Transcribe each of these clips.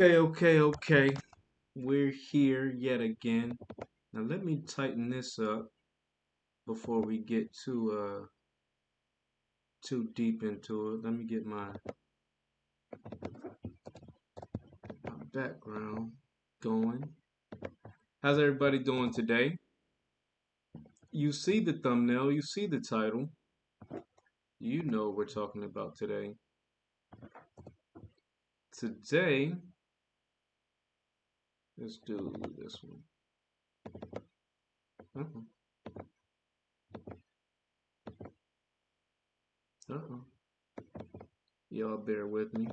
Okay. We're here yet again. Now let me tighten this up before we get too deep into it. Let me get my background going. How's everybody doing today? You see the thumbnail, you see the title. You know what we're talking about today. Today, let's do this one. Uh-oh. Uh-oh. Y'all bear with me.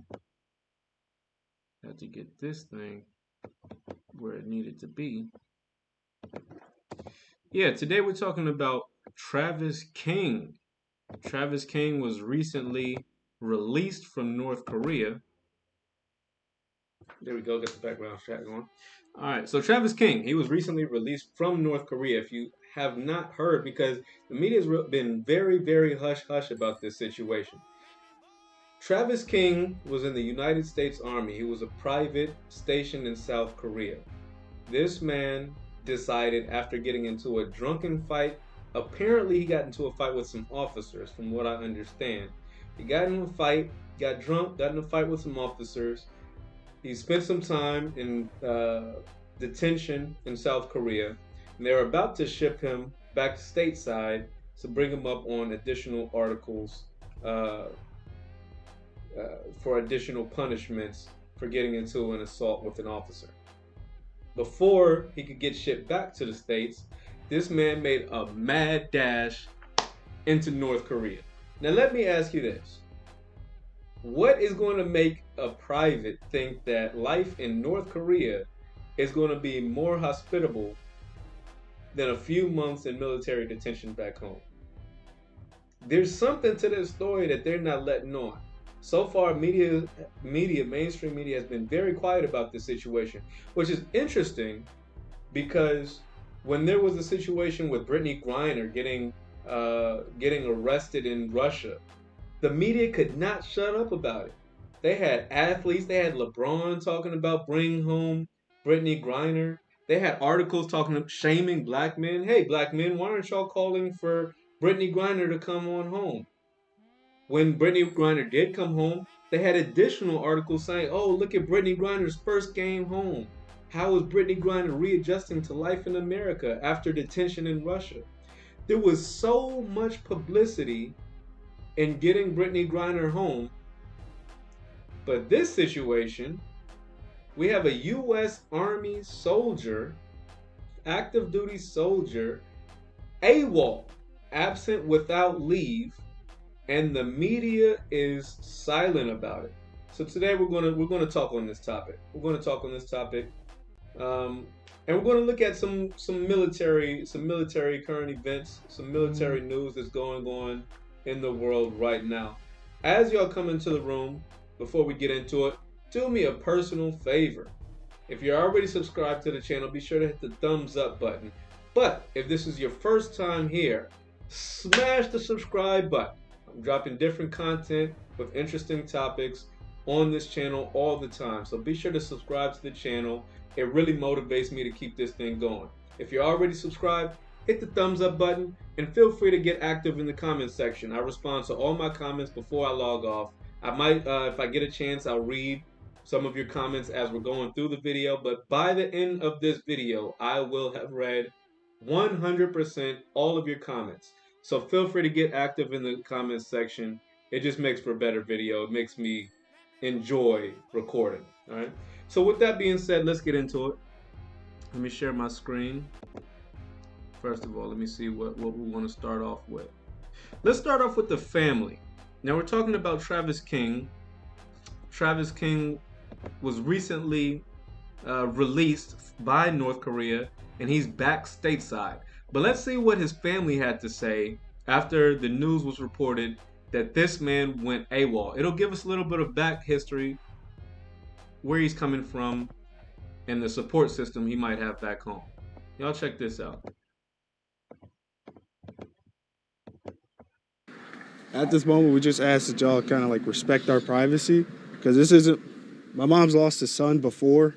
Had to get this thing where it needed to be. Yeah, today we're talking about Travis King. Travis King was recently released from North Korea. There we go, get the background track going. All right, so Travis King, he was recently released from North Korea. If you have not heard, because the media has been very hush hush about this situation. Travis King was in the United States Army. He was a private stationed in South Korea. This man decided after getting into a drunken fight, apparently he got into a fight with some officers, from what I understand. He got in a fight, got drunk, got in a fight with some officers. He spent some time in detention in South Korea, and they're about to ship him back stateside to bring him up on additional articles uh, for additional punishments for getting into an assault with an officer. Before he could get shipped back to the States, this man made a mad dash into North Korea. Now, let me ask you this. What is going to make a private think that life in North Korea is going to be more hospitable than a few months in military detention back home? There's something to this story that they're not letting on. So far, mainstream media has been very quiet about this situation, which is interesting because when there was a situation with Brittany Griner getting arrested in Russia, the media could not shut up about it. They had athletes, they had LeBron talking about bringing home Brittany Griner. They had articles shaming black men. Hey, black men, why aren't y'all calling for Brittany Griner to come on home? When Brittany Griner did come home, they had additional articles saying, oh, look at Brittany Griner's first game home. How is Brittany Griner readjusting to life in America after detention in Russia? There was so much publicity in getting Brittany Griner home. But this situation, we have a U.S. Army soldier, active duty soldier, AWOL, absent without leave, and the media is silent about it. So today we're gonna talk on this topic. Um, and we're gonna look at some military current events, some military news that's going on in the world right now. As y'all come into the room, before we get into it, do me a personal favor. If you're already subscribed to the channel, be sure to hit the thumbs up button. But if this is your first time here, smash the subscribe button. I'm dropping different content with interesting topics on this channel all the time. So be sure to subscribe to the channel. It really motivates me to keep this thing going. If you're already subscribed, hit the thumbs up button and feel free to get active in the comment section. I respond to all my comments before I log off. I might, if I get a chance, I'll read some of your comments as we're going through the video, but by the end of this video, I will have read 100% all of your comments. So feel free to get active in the comments section. It just makes for a better video. It makes me enjoy recording. All right. So with that being said, let's get into it. Let me share my screen. First of all, let me see what we want to start off with. Let's start off with the family. Now we're talking about Travis King. Travis King was recently released by North Korea, and he's back stateside. But let's see what his family had to say after the news was reported that this man went AWOL. It'll give us a little bit of back history, where he's coming from, and the support system he might have back home. Y'all check this out. At this moment, we just ask that y'all kind of like respect our privacy, because this isn't My mom's lost a son before,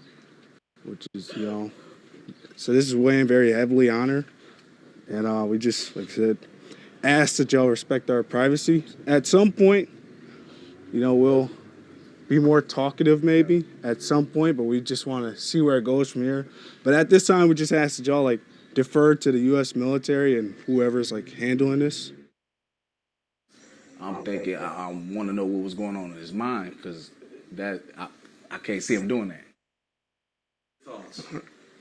which is, so this is weighing very heavily on her. And we just, like I said, ask that y'all respect our privacy. At some point, we'll be more talkative maybe at some point, but we just want to see where it goes from here. But at this time, we just ask that y'all like defer to the U.S. military and whoever's like handling this. I'm thinking I want to know what was going on in his mind because I can't see him doing that.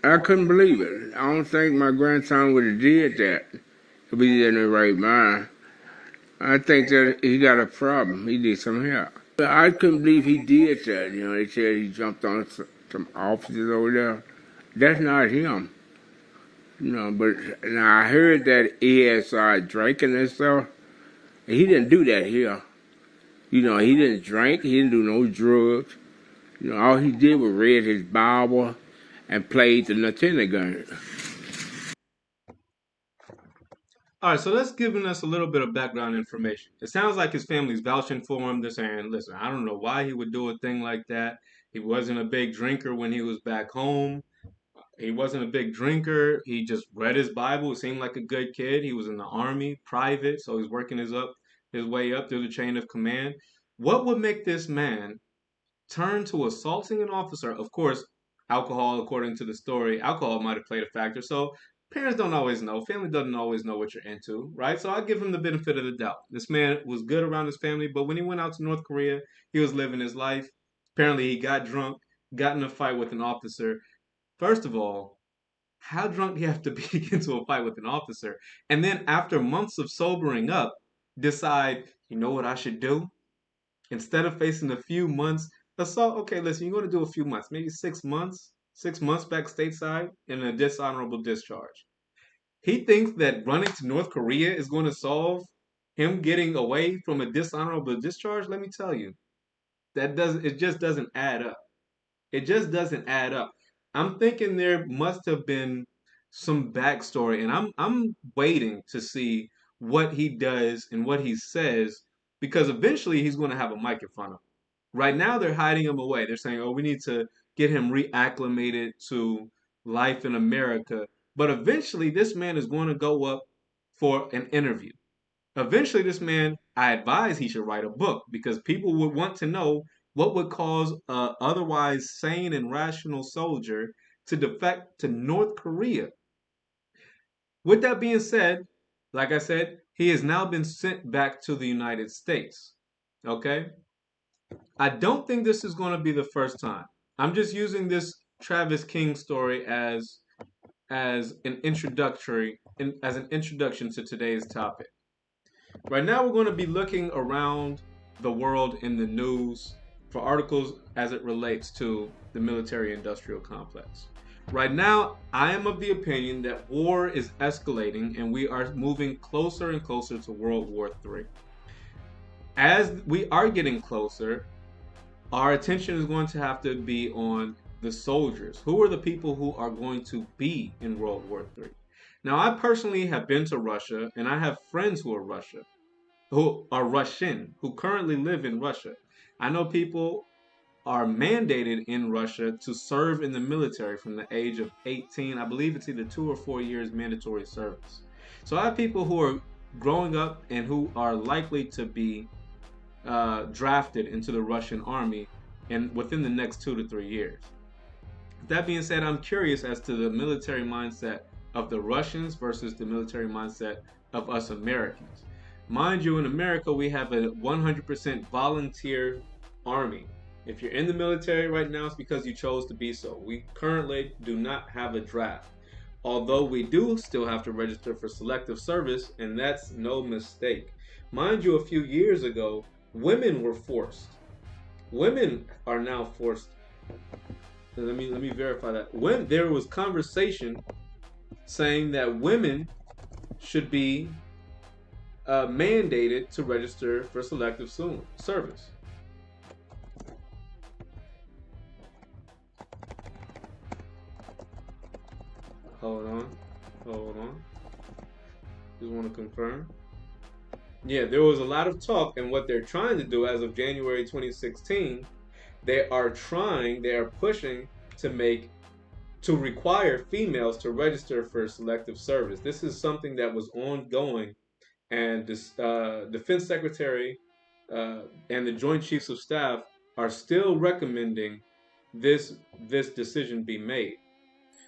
I couldn't believe it. I don't think my grandson would have did that to be in the right mind. I think that he got a problem. He needs some help. But I couldn't believe he did that. They said he jumped on some officers over there. That's not him. But now I heard that he had started drinking and stuff. And he didn't do that here. He didn't drink. He didn't do no drugs. All he did was read his Bible and played the Nintendo game. All right, so that's giving us a little bit of background information. It sounds like his family's vouching for him. They're saying, listen, I don't know why he would do a thing like that. He wasn't a big drinker when he was back home. He wasn't a big drinker. He just read his Bible. It seemed like a good kid. He was in the army, private, so he's working his way up through the chain of command. What would make this man turn to assaulting an officer? Of course, alcohol, according to the story, alcohol might have played a factor. So parents don't always know. Family doesn't always know what you're into, right? So I give him the benefit of the doubt. This man was good around his family, but when he went out to North Korea, he was living his life. Apparently, he got drunk, got in a fight with an officer. First of all, how drunk do you have to be to get into a fight with an officer? And then after months of sobering up, decide, you know what I should do? Instead of facing a few months assault, okay, listen, you're going to do a few months, maybe 6 months, 6 months back stateside in a dishonorable discharge. He thinks that running to North Korea is going to solve him getting away from a dishonorable discharge. Let me tell you, it just doesn't add up. It just doesn't add up. I'm thinking there must have been some backstory, and I'm waiting to see what he does and what he says because eventually he's going to have a mic in front of him. Right now, they're hiding him away. They're saying, "Oh, we need to get him reacclimated to life in America." But eventually, this man is going to go up for an interview. Eventually, this man, I advise he should write a book because people would want to know what would cause a otherwise sane and rational soldier to defect to North Korea. With that being said, like I said, he has now been sent back to the United States. Okay? I don't think this is going to be the first time. I'm just using this Travis King story as an introduction to today's topic. Right now, we're going to be looking around the world in the news for articles as it relates to the military industrial complex. Right now, I am of the opinion that war is escalating and we are moving closer and closer to World War III. As we are getting closer, our attention is going to have to be on the soldiers. Who are the people who are going to be in World War III? Now, I personally have been to Russia, and I have friends who are Russian, who currently live in Russia. I know people are mandated in Russia to serve in the military from the age of 18. I believe it's either 2 or 4 years mandatory service. So I have people who are growing up and who are likely to be drafted into the Russian army and within the next 2 to 3 years. That being said, I'm curious as to the military mindset of the Russians versus the military mindset of us Americans. Mind you, in America, we have a 100% volunteer army. If you're in the military right now, it's because you chose to be so. We currently do not have a draft. Although we do still have to register for selective service, and that's no mistake. Mind you, a few years ago, women were forced. Women are now forced. Let me verify that. When there was conversation saying that women should be mandated to register for selective service. Hold on. Just want to confirm. Yeah, there was a lot of talk, and what they're trying to do as of January 2016, they are pushing to require females to register for selective service. This is something that was ongoing, and this Defense Secretary and the Joint Chiefs of Staff are still recommending this decision be made.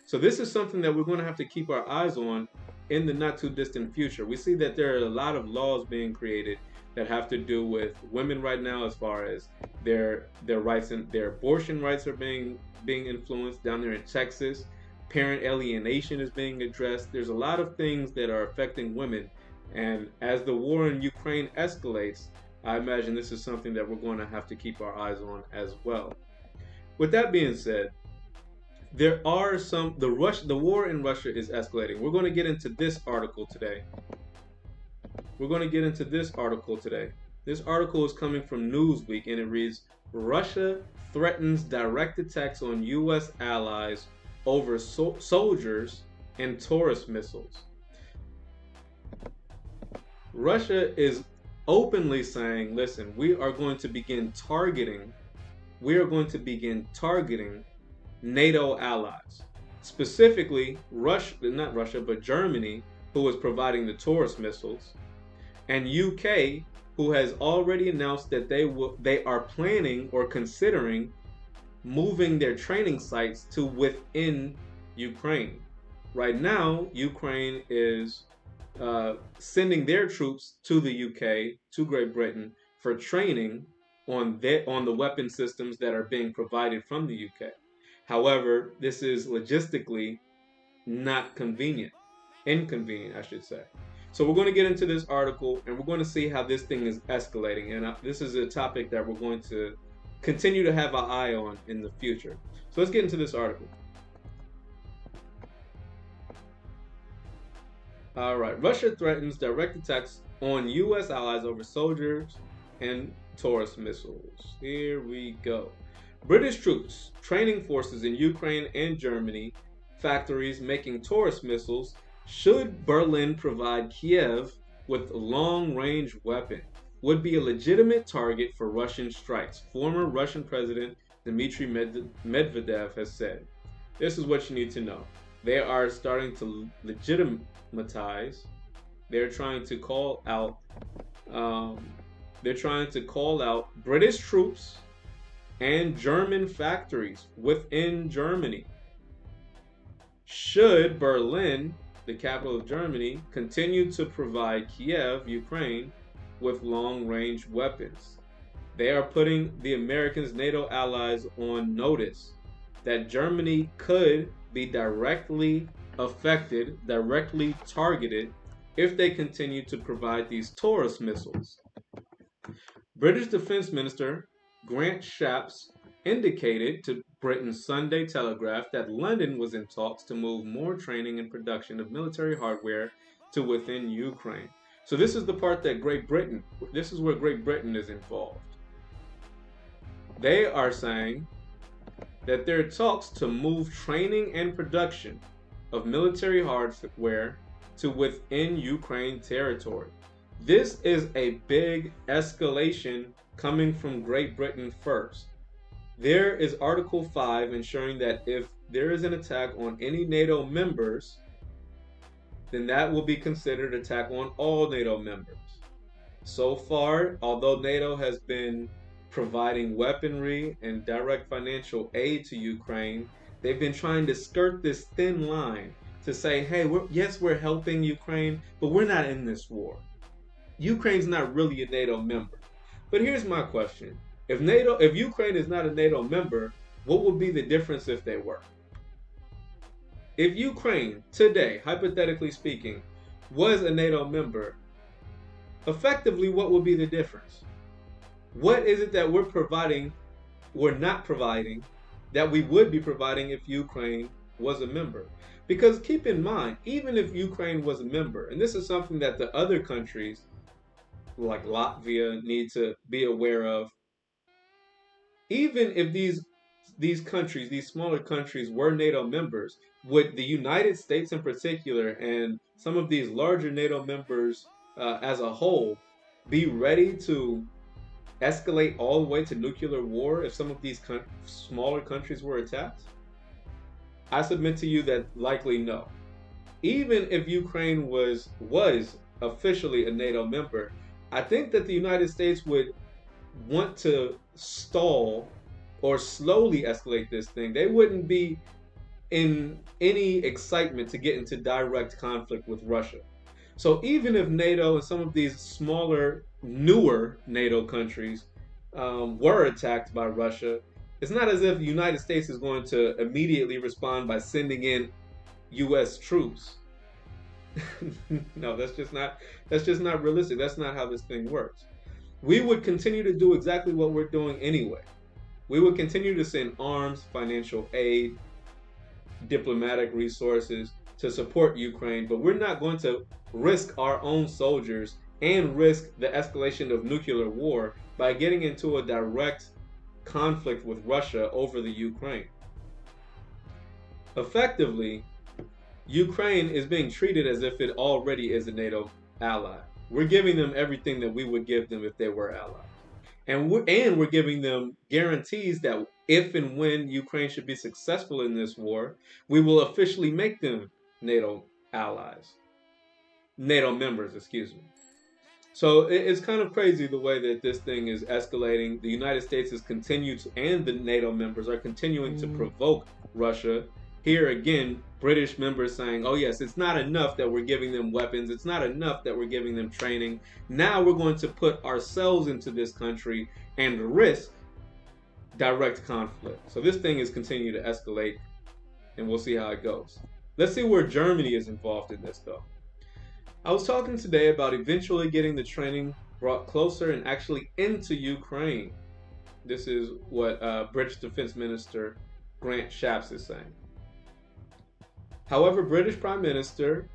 So this is something that we're going to have to keep our eyes on in the not too distant future. We see that there are a lot of laws being created that have to do with women right now, as far as their rights, and their abortion rights are being influenced down there in Texas. Parent alienation is being addressed. There's a lot of things that are affecting women, and as the war in Ukraine escalates, I imagine this is something that we're going to have to keep our eyes on as well. With that being said, there are the war in Russia is escalating. We're going to get into this article today. This article is coming from Newsweek, and it reads, Russia threatens direct attacks on U.S. allies over soldiers and Taurus missiles. Russia is openly saying, listen, we are going to begin targeting NATO allies, specifically Germany, who is providing the Taurus missiles, and UK, who has already announced that they are planning or considering moving their training sites to within Ukraine. Right now, Ukraine is sending their troops to the UK, to Great Britain, for training on the weapon systems that are being provided from the UK. However, this is logistically not inconvenient, I should say. So we're going to get into this article, and we're going to see how this thing is escalating. And this is a topic that we're going to continue to have an eye on in the future. So let's get into this article. All right. Russia threatens direct attacks on U.S. allies over soldiers and Taurus missiles. Here we go. British troops training forces in Ukraine and Germany factories making Taurus missiles. Should Berlin provide Kiev with long-range weapon? Would be a legitimate target for Russian strikes, former Russian President Dmitry Medvedev has said. This is what you need to know. They are starting to legitimatize. They're trying to call out. British troops and German factories within Germany. Should Berlin, the capital of Germany, continue to provide Kiev, Ukraine, with long-range weapons? They are putting the Americans' NATO allies on notice that Germany could be directly affected, directly targeted, if they continue to provide these Taurus missiles. British Defense Minister Grant Shapps indicated to Britain's Sunday Telegraph that London was in talks to move more training and production of military hardware to within Ukraine. So this is the part that this is where Great Britain is involved. They are saying that there are talks to move training and production of military hardware to within Ukraine territory. This is a big escalation coming from Great Britain first. There is Article 5 ensuring that if there is an attack on any NATO members, then that will be considered an attack on all NATO members. So far, although NATO has been providing weaponry and direct financial aid to Ukraine, they've been trying to skirt this thin line to say, hey, we're helping Ukraine, but we're not in this war. Ukraine's not really a NATO member. But here's my question. If Ukraine is not a NATO member, what would be the difference if they were? If Ukraine today, hypothetically speaking, was a NATO member, effectively, what would be the difference? What is it that we're not providing, that we would be providing if Ukraine was a member? Because keep in mind, even if Ukraine was a member, and this is something that the other countries like Latvia need to be aware of, even if these countries, these smaller countries, were NATO members, would the United States in particular and some of these larger NATO members as a whole be ready to escalate all the way to nuclear war if some of these smaller countries were attacked? I submit to you that likely no. Even if Ukraine was officially a NATO member, I think that the United States would want to stall or slowly escalate this thing. They wouldn't be in any excitement to get into direct conflict with Russia. So even if NATO and some of these smaller, newer NATO countries were attacked by Russia, it's not as if the United States is going to immediately respond by sending in U.S. troops. No, that's just not realistic. That's not how this thing works. We would continue to do exactly what we're doing anyway. We would continue to send arms, financial aid, diplomatic resources to support Ukraine, but we're not going to risk our own soldiers and risk the escalation of nuclear war by getting into a direct conflict with Russia over the Ukraine. Effectively, Ukraine is being treated as if it already is a NATO ally. We're giving them everything that we would give them if they were allies. And we're giving them guarantees that if and when Ukraine should be successful in this war, we will officially make them NATO allies. NATO members, excuse me. So it's kind of crazy the way that this thing is escalating. The United States is and the NATO members are continuing to provoke Russia. Here again, British members saying, oh yes, it's not enough that we're giving them weapons. It's not enough that we're giving them training. Now we're going to put ourselves into this country and risk direct conflict. So this thing is continuing to escalate, and we'll see how it goes. Let's see where Germany is involved in this though. I was talking today about eventually getting the training brought closer and actually into Ukraine. This is what British Defense Minister Grant Shapps is saying. However, British Prime Minister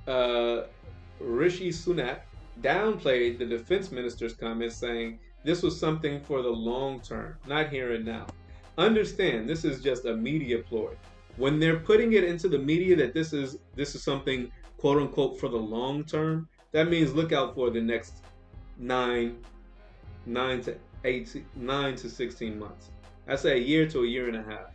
Rishi Sunak downplayed the defense minister's comments, saying this was something for the long term, not here and now. Understand, this is just a media ploy. When they're putting it into the media that this is something quote unquote for the long term, that means look out for the next 9 to 16 months. I say a year to a year and a half.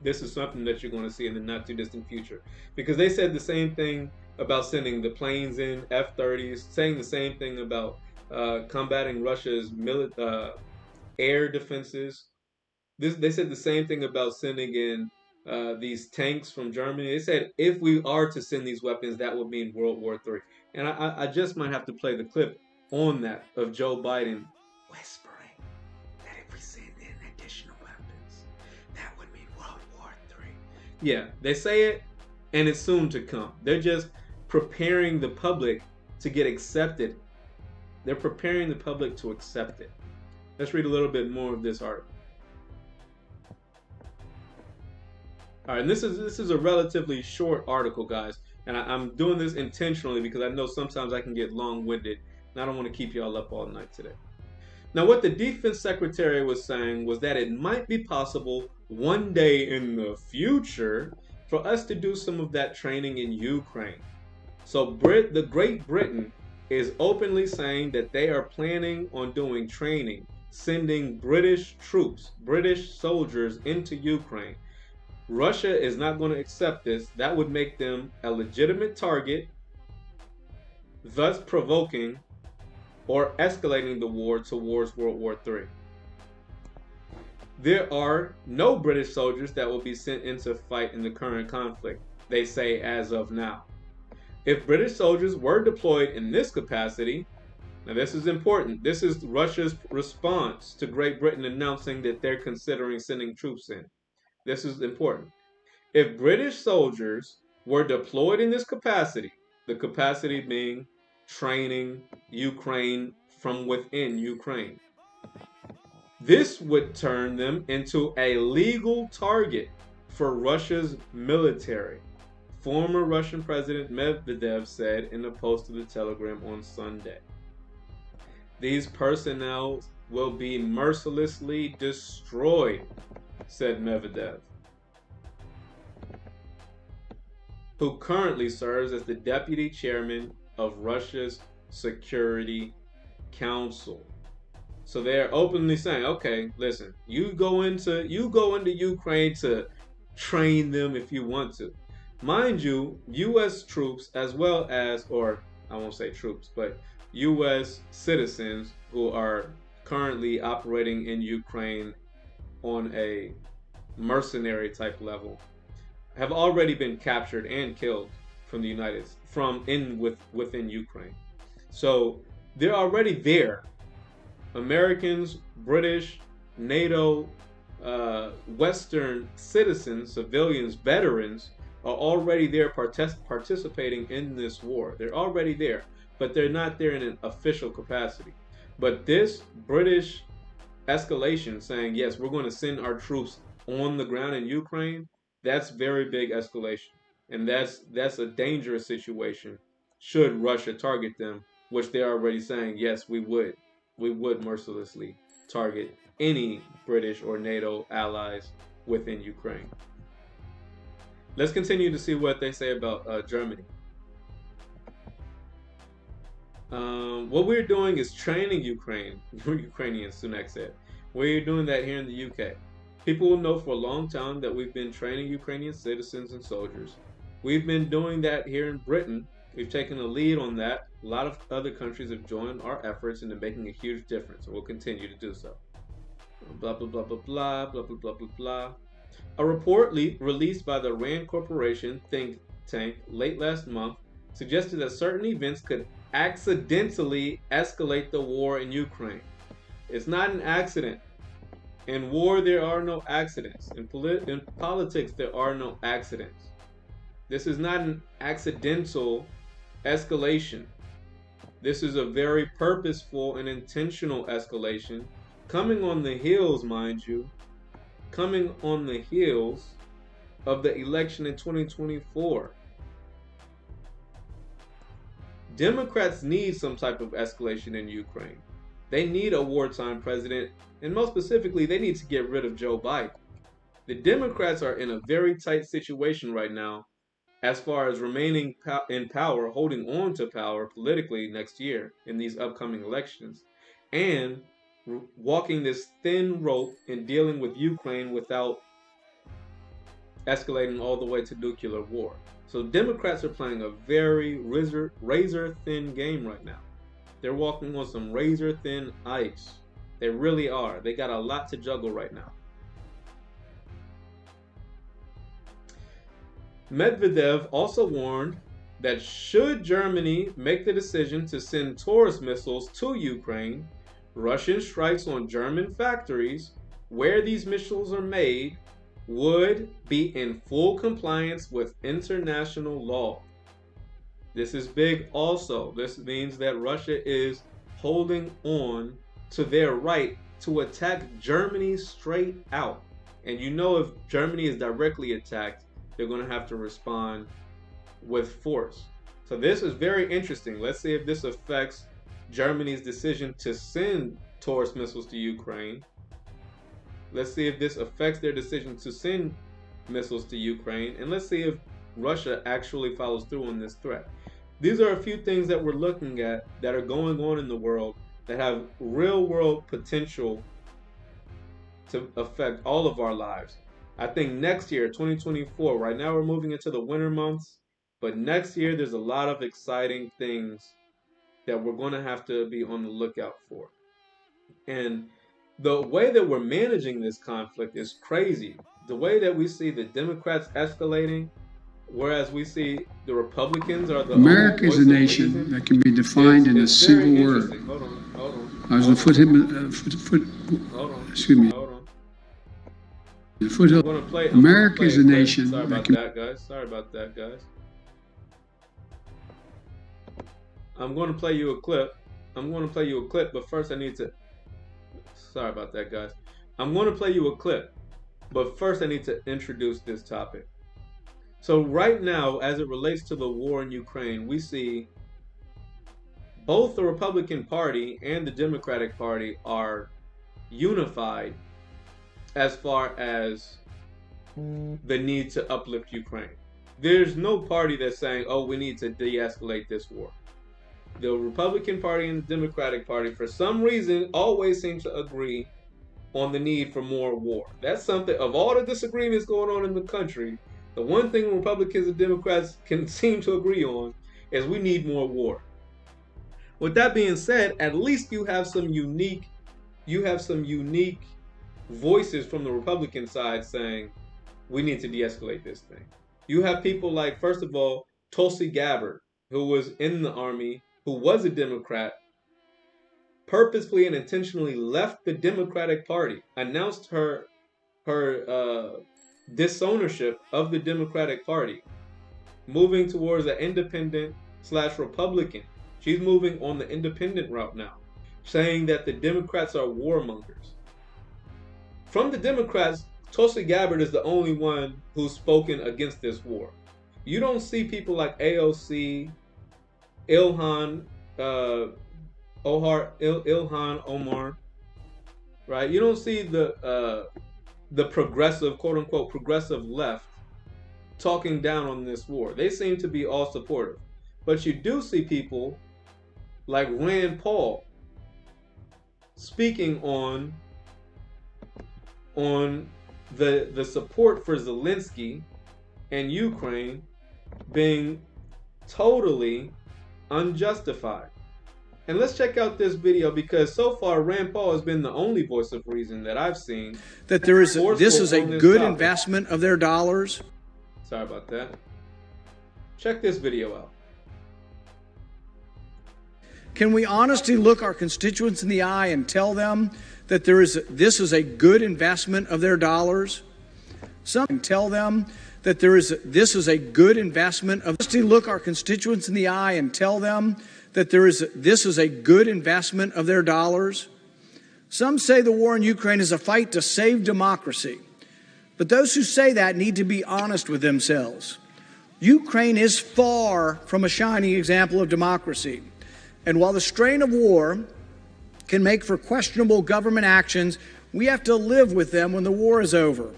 This is something that you're going to see in the not too distant future, because they said the same thing about sending the planes in, F-30s, saying the same thing about combating Russia's air defenses. They said the same thing about sending in these tanks from Germany. They said if we are to send these weapons, that would mean World War III. And I just might have to play the clip on that of Joe Biden whispering that if we send in additional weapons, that would mean World War III. Yeah, they say it, and it's soon to come. They're just preparing the public to get accepted. They're preparing the public to accept it. Let's read a little bit more of this article. All right, and this is a relatively short article, guys, and I'm doing this intentionally because I know sometimes I can get long-winded, and I don't want to keep y'all up all night today. Now, what the defense secretary was saying was that it might be possible one day in the future for us to do some of that training in Ukraine. So the Great Britain is openly saying that they are planning on doing training, sending British troops, British soldiers into Ukraine. Russia is not going to accept this. That would make them a legitimate target, thus provoking or escalating the war towards World War III. There are no British soldiers that will be sent in to fight in the current conflict, they say as of now. If British soldiers were deployed in this capacity, now this is important, this is Russia's response to Great Britain announcing that they're considering sending troops in. This is important. If British soldiers were deployed in this capacity, the capacity being training Ukraine from within Ukraine, this would turn them into a legal target for Russia's military. Former Russian President Medvedev said in a post to the Telegram on Sunday. These personnel will be mercilessly destroyed, said Medvedev, who currently serves as the deputy chairman of Russia's Security Council. So they're openly saying, okay, listen, you go into Ukraine to train them if you want to. Mind you, US troops as well as, or I won't say troops, but US citizens who are currently operating in Ukraine on a mercenary type level have already been captured and killed from the within Ukraine. So they're already there. Americans, British, NATO, Western citizens, civilians, veterans are already there participating in this war. They're already there, but they're not there in an official capacity. But this British escalation saying, yes, we're going to send our troops on the ground in Ukraine, that's very big escalation. And that's a dangerous situation should Russia target them, which they're already saying, yes, we would. We would mercilessly target any British or NATO allies within Ukraine. Let's continue to see what they say about Germany. What we're doing is training Ukraine. Ukrainians, Sunak said. We're doing that here in the UK. People will know for a long time that we've been training Ukrainian citizens and soldiers. We've been doing that here in Britain. We've taken a lead on that. A lot of other countries have joined our efforts and are making a huge difference, and we'll continue to do so. Blah, blah, blah, blah, blah, blah, blah, blah, blah, blah. A report released by the RAND Corporation think tank late last month suggested that certain events could accidentally escalate the war in Ukraine. It's not an accident. In war, there are no accidents. In politics, there are no accidents. This is not an accidental escalation. This is a very purposeful and intentional escalation, coming on the heels, mind you, coming on the heels of the election in 2024. Democrats need some type of escalation in Ukraine. They need a wartime president, and most specifically, they need to get rid of Joe Biden. The Democrats are in a very tight situation right now as far as remaining in power, holding on to power politically next year in these upcoming elections, and walking this thin rope and dealing with Ukraine without escalating all the way to nuclear war. So Democrats are playing a very razor thin game right now. They're walking on some razor thin ice. They really are. They got a lot to juggle right now. Medvedev also warned that should Germany make the decision to send Taurus missiles to Ukraine, Russian strikes on German factories where these missiles are made would be in full compliance with international law. This is big also. This means that Russia is holding on to their right to attack Germany straight out. And you know, if Germany is directly attacked, they're going to have to respond with force. So this is very interesting. Let's see if this affects Germany's decision to send Taurus missiles to Ukraine. Let's see if this affects their decision to send missiles to Ukraine. And let's see if Russia actually follows through on this threat. These are a few things that we're looking at that are going on in the world that have real world potential to affect all of our lives. I think next year, 2024, right now we're moving into the winter months, but next year there's a lot of exciting things that we're going to have to be on the lookout for. And the way that we're managing this conflict is crazy. The way that we see the Democrats escalating, whereas we see the Republicans are the America is a nation that can be defined in a single word. Hold on. I was a excuse me. Hold on. The foothill. America is a nation. Sorry about that, guys. I'm going to play you a clip. But first I need to. Sorry about that, guys. I'm going to play you a clip, but first I need to introduce this topic. So right now, as it relates to the war in Ukraine, we see both the Republican Party and the Democratic Party are unified as far as the need to uplift Ukraine. There's no party that's saying, oh, we need to de-escalate this war. the Republican Party and the Democratic Party, for some reason, always seem to agree on the need for more war. That's something, of all the disagreements going on in the country, the one thing Republicans and Democrats can seem to agree on is we need more war. With that being said, at least you have some unique voices from the Republican side saying we need to de-escalate this thing. You have people like, first of all, Tulsi Gabbard, who was in the army, who was a Democrat, purposefully and intentionally left the Democratic Party, announced her disownership of the Democratic Party, moving towards an independent/Republican. She's moving on the independent route now, saying that the Democrats are warmongers. From the Democrats, Tulsi Gabbard is the only one who's spoken against this war. You don't see people like AOC, Ilhan Omar, right? You don't see the progressive, quote unquote, progressive left talking down on this war. They seem to be all supportive. But you do see people like Rand Paul speaking on the support for Zelensky and Ukraine being totally unjustified. And let's check out this video, because so far Rand Paul has been the only voice of reason that I've seen. That this is a good investment of their dollars. Sorry about that. Check this video out. Can we honestly look our constituents in the eye and tell them that this is a good investment of their dollars? Some tell them that this is a good investment of. To look our constituents in the eye and tell them that this is a good investment of their dollars. Some say the war in Ukraine is a fight to save democracy, but those who say that need to be honest with themselves. Ukraine is far from a shining example of democracy, and while the strain of war can make for questionable government actions, we have to live with them when the war is over.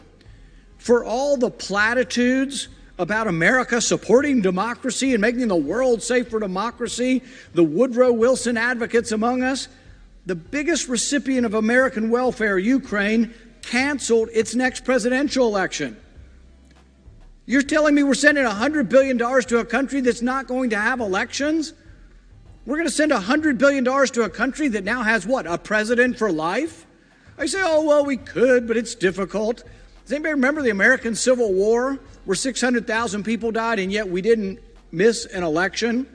For all the platitudes about America supporting democracy and making the world safe for democracy, the Woodrow Wilson advocates among us, the biggest recipient of American welfare, Ukraine, canceled its next presidential election. You're telling me we're sending $100 billion to a country that's not going to have elections? We're going to send $100 billion to a country that now has what, a president for life? I say, oh, well, we could, but it's difficult. Does anybody remember the American Civil War, where 600,000 people died and yet we didn't miss an election?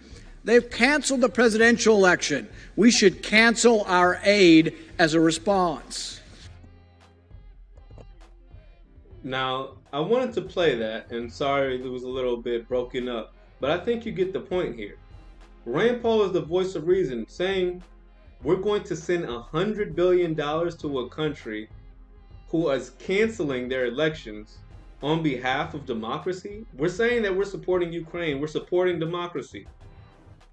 They've canceled the presidential election. We should cancel our aid as a response. Now, I wanted to play that, and sorry it was a little bit broken up, but I think you get the point here. Rand Paul is the voice of reason, saying we're going to send $100 billion to a country who is canceling their elections on behalf of democracy. We're saying that we're supporting Ukraine, we're supporting democracy,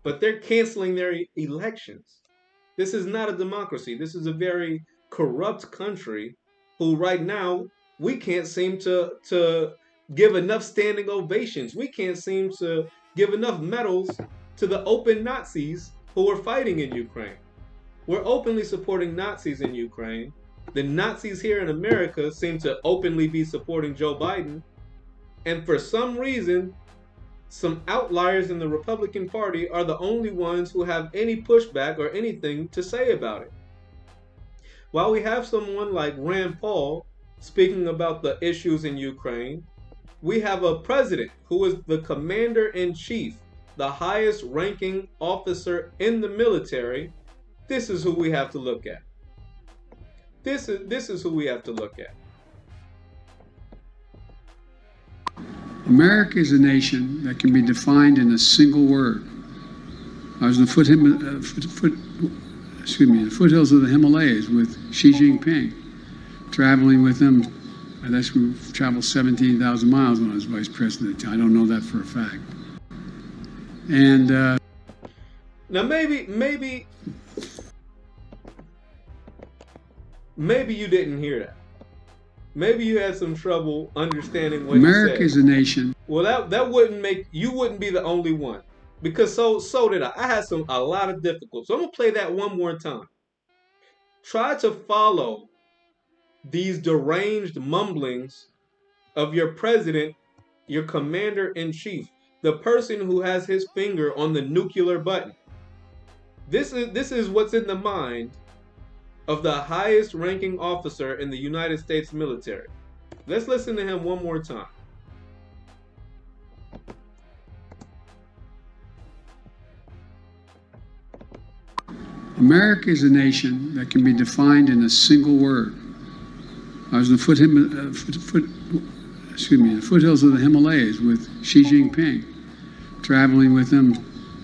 but they're canceling their elections. This is not a democracy. This is a very corrupt country who right now we can't seem to give enough standing ovations. We can't seem to give enough medals to the open Nazis who are fighting in Ukraine. We're openly supporting Nazis in Ukraine. The Nazis here in America seem to openly be supporting Joe Biden. And for some reason, some outliers in the Republican Party are the only ones who have any pushback or anything to say about it. While we have someone like Rand Paul speaking about the issues in Ukraine, we have a president who is the commander-in-chief, the highest ranking officer in the military. This is who we have to look at. This is who we have to look at. America is a nation that can be defined in a single word. I was in the foothills of the Himalayas with Xi Jinping, traveling with him. I guess we traveled 17,000 miles when I was vice president. I don't know that for a fact. And now maybe you didn't hear that. Maybe you had some trouble understanding what America he is said. a nation. Well, that wouldn't make, you wouldn't be the only one. Because so did I. I had a lot of difficulty. So I'm gonna play that one more time. Try to follow these deranged mumblings of your president, your commander in chief, the person who has his finger on the nuclear button. This is what's in the mind of the highest ranking officer in the United States military. Let's listen to him one more time. America is a nation that can be defined in a single word. I was in the foothills of the Himalayas with Xi Jinping, traveling with him.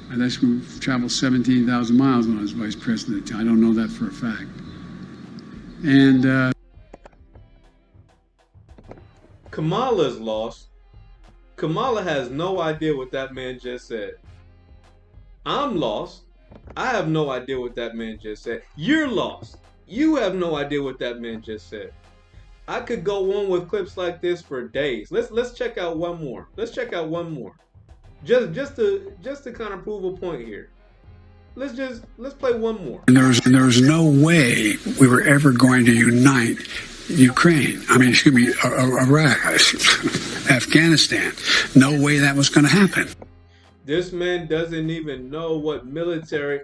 We've traveled 17,000 miles when I was vice president. I don't know that for a fact. And Kamala's lost. Kamala has no idea what that man just said. I'm lost. I have no idea what that man just said. You're lost. You have no idea what that man just said. I could go on with clips like this for days. Let's check out one more. Let's check out one more. Just to kind of prove a point here. Let's play one more. And there was no way we were ever going to unite Ukraine. Iraq, Afghanistan. No way that was going to happen. This man doesn't even know what military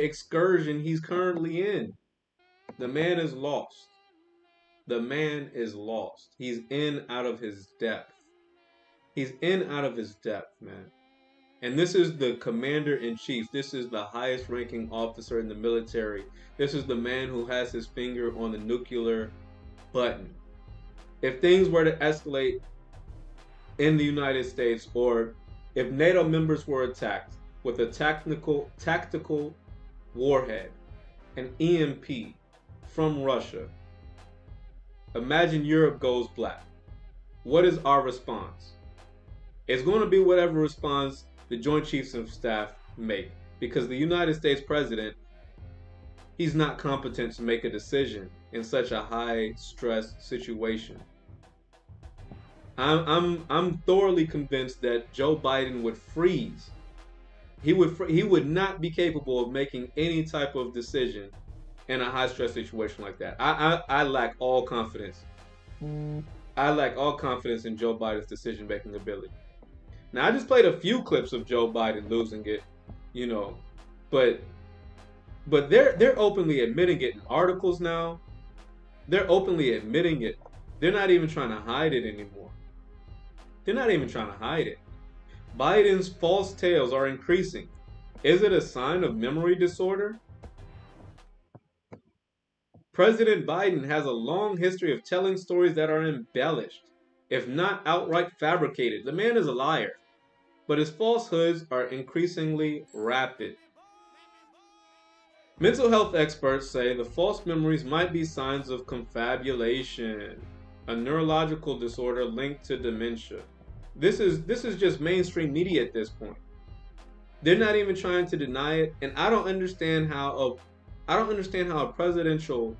excursion he's currently in. The man is lost. The man is lost. He's in out of his depth. He's in out of his depth, man. And this is the commander-in-chief. This is the highest ranking officer in the military. This is the man who has his finger on the nuclear button. If things were to escalate in the United States, or if NATO members were attacked with a tactical warhead, an EMP from Russia, imagine Europe goes black. What is our response? It's going to be whatever response the Joint Chiefs of Staff make, because the United States president, he's not competent to make a decision in such a high stress situation. I'm thoroughly convinced that Joe Biden would freeze. He would not be capable of making any type of decision in a high stress situation like that. I lack all confidence. I lack all confidence in Joe Biden's decision making ability. Now, I just played a few clips of Joe Biden losing it, but they're openly admitting it in articles now. They're openly admitting it. They're not even trying to hide it anymore. They're not even trying to hide it. Biden's false tales are increasing. Is it a sign of memory disorder? President Biden has a long history of telling stories that are embellished, if not outright fabricated. The man is a liar, but his falsehoods are increasingly rapid. Mental health experts say the false memories might be signs of confabulation, a neurological disorder linked to dementia. This is just mainstream media at this point. They're not even trying to deny it, and I don't understand how a presidential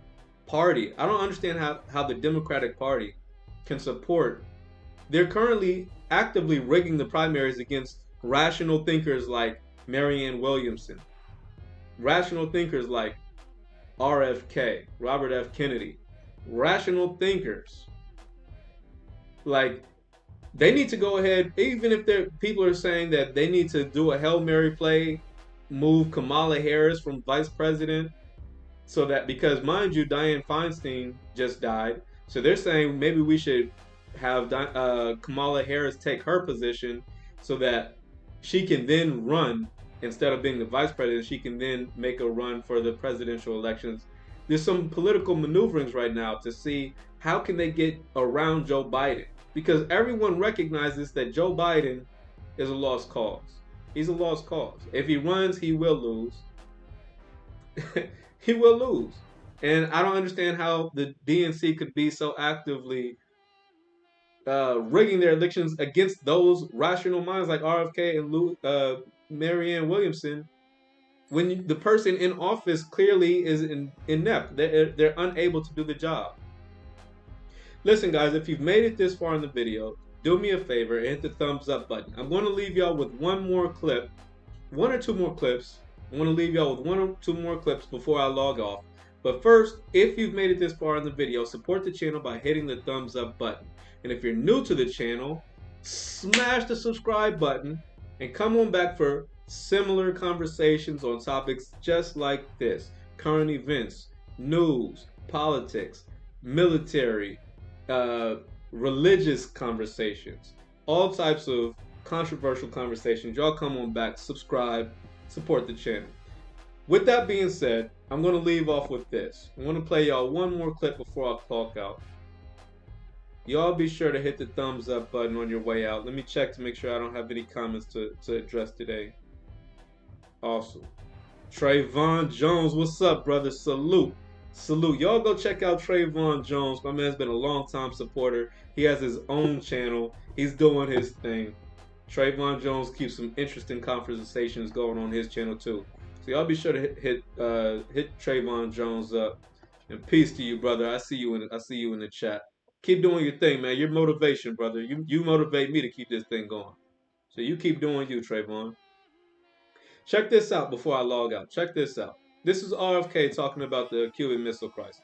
party, I don't understand how the Democratic Party can support. They're currently actively rigging the primaries against rational thinkers like Marianne Williamson, rational thinkers like RFK, Robert F. Kennedy, rational thinkers. Like, they need to go ahead, even if people are saying that they need to do a Hail Mary play, move Kamala Harris from vice president, so that, because mind you, Dianne Feinstein just died, so they're saying maybe we should have Kamala Harris take her position so that she can then run, instead of being the vice president, she can then make a run for the presidential elections. There's some political maneuverings right now to see how can they get around Joe Biden, because everyone recognizes that Joe Biden is a lost cause. He's a lost cause. If he runs, he will lose. He will lose. And I don't understand how the DNC could be so actively rigging their elections against those rational minds like RFK and Marianne Williamson, when the person in office clearly is inept. They're unable to do the job. Listen, guys, if you've made it this far in the video, do me a favor and hit the thumbs up button. I'm going to leave y'all with one or two more clips. I want to leave y'all with 1 or 2 more clips before I log off. But first, if you've made it this far in the video, support the channel by hitting the thumbs up button. And if you're new to the channel, smash the subscribe button and come on back for similar conversations on topics just like this. Current events, news, politics, military, religious conversations, all types of controversial conversations. Y'all come on back, subscribe, support the channel. With that being said, I'm going to leave off with this. I want to play y'all one more clip before I clock out. Y'all be sure to hit the thumbs up button on your way out. Let me check to make sure I don't have any comments to address today. Awesome. Trayvon Jones, what's up, brother? Salute. Salute. Y'all go check out Trayvon Jones. My man's been a long-time supporter. He has his own channel. He's doing his thing. Trayvon Jones keeps some interesting conversations going on his channel too. So y'all be sure to hit Trayvon Jones up. And peace to you, brother. I see you in the chat. Keep doing your thing, man. Your motivation, brother. You motivate me to keep this thing going. So you keep doing you, Trayvon. Check this out before I log out. Check this out. This is RFK talking about the Cuban Missile Crisis.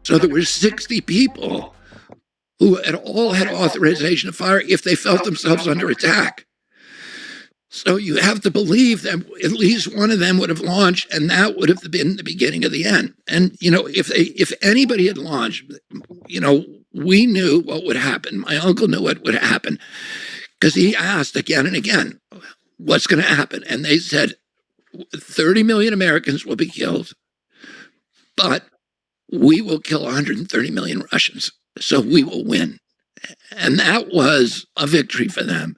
So there were 60 people who had all had authorization to fire if they felt themselves under attack. So you have to believe that at least one of them would have launched, and that would have been the beginning of the end. And, you know, if anybody had launched, you know, we knew what would happen. My uncle knew what would happen because he asked again and again, what's going to happen? And they said, 30 million Americans will be killed, but we will kill 130 million Russians. So we will win. And that was a victory for them.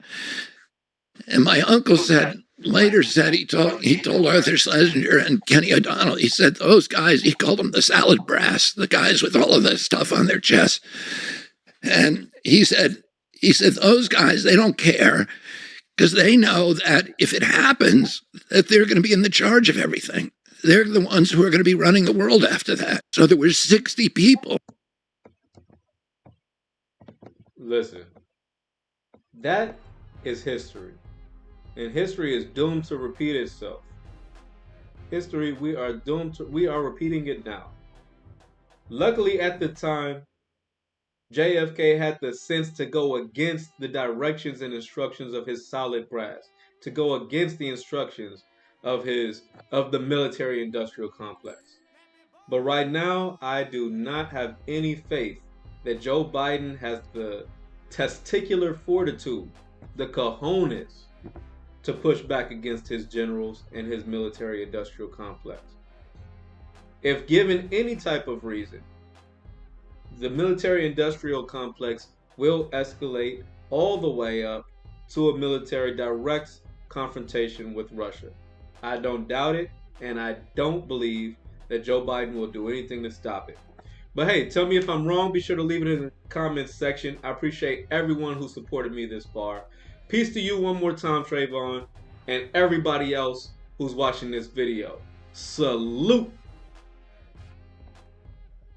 And my uncle later said, he told Arthur Schlesinger and Kenny O'Donnell, he said, those guys, he called them the salad brass, the guys with all of this stuff on their chest. And he said, those guys, they don't care because they know that if it happens, that they're going to be in the charge of everything. They're the ones who are going to be running the world after that. So there were 60 people. Listen, that is history. And history is doomed to repeat itself. History, we are repeating it now. Luckily, at the time, JFK had the sense to go against the directions and instructions of his solid brass, to go against the instructions of the military-industrial complex. But right now, I do not have any faith that Joe Biden has the testicular fortitude, the cojones, to push back against his generals and his military-industrial complex. If given any type of reason, the military-industrial complex will escalate all the way up to a military direct confrontation with Russia. I don't doubt it, and I don't believe that Joe Biden will do anything to stop it. But hey, tell me if I'm wrong. Be sure to leave it in the comments section. I appreciate everyone who supported me this far. Peace to you one more time, Trayvon, and everybody else who's watching this video. Salute.